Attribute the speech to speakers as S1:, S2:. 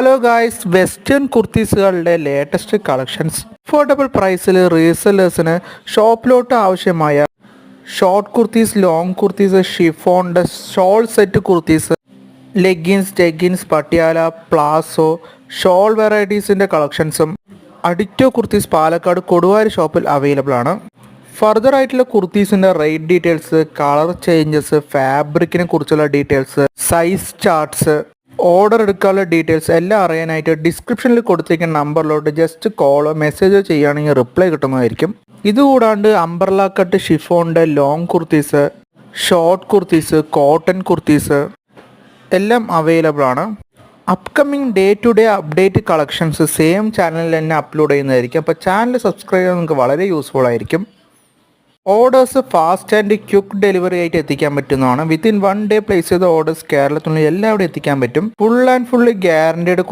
S1: Hello guys, western കുർത്തീസുകളുടെ latest collections affordable പ്രൈസിൽ റീസെല്ലേഴ്സിന് ഷോപ്പിലോട്ട് ആവശ്യമായ ഷോർട്ട് കുർത്തീസ്, ലോങ് കുർത്തീസ്, ഷിഫോണിൻ്റെ shawl set kurtis, leggings, jeggings, Patiala, palazzo, shawl വെറൈറ്റീസിൻ്റെ കളക്ഷൻസും അഡിക്റ്റോ കുർത്തീസ് പാലക്കാട് കൊടുവാരി ഷോപ്പിൽ അവൈലബിൾ ആണ്. ഫർദർ ആയിട്ടുള്ള കുർത്തീസിൻ്റെ റേറ്റ് ഡീറ്റെയിൽസ്, കളർ ചേഞ്ചസ്, ഫാബ്രിക്കിനെ കുറിച്ചുള്ള ഡീറ്റെയിൽസ്, സൈസ് ചാർട്ട്സ്, ഓർഡർ എടുക്കാനുള്ള ഡീറ്റെയിൽസ് എല്ലാം അറിയാനായിട്ട് ഡിസ്ക്രിപ്ഷനിൽ കൊടുത്തിരിക്കുന്ന നമ്പറിലോട്ട് ജസ്റ്റ് കോളോ മെസ്സേജോ ചെയ്യുകയാണെങ്കിൽ റിപ്ലൈ കിട്ടുന്നതായിരിക്കും. ഇതുകൂടാണ്ട് അംബ്രല കട്ട് ഷിഫോണിൻ്റെ long kurtis, short kurtis, cotton kurtis എല്ലാം അവൈലബിൾ ആണ്. Upcoming day to day update collections same ചാനലിൽ തന്നെ അപ്ലോഡ് ചെയ്യുന്നതായിരിക്കും. അപ്പോൾ ചാനൽ സബ്സ്ക്രൈബ് ചെയ്യാൻ നിങ്ങൾക്ക് വളരെ യൂസ്ഫുൾ ആയിരിക്കും. Orders fast and quick delivery ആയിട്ട് എത്തിക്കാൻ പറ്റുന്നതാണ്. വിത്തിൻ 1 ഡേ പ്ലേസ് ചെയ്ത ഓർഡേഴ്സ് കേരളത്തിൽ എല്ലാവിടെ എത്തിക്കാൻ പറ്റും. Full and fully guaranteed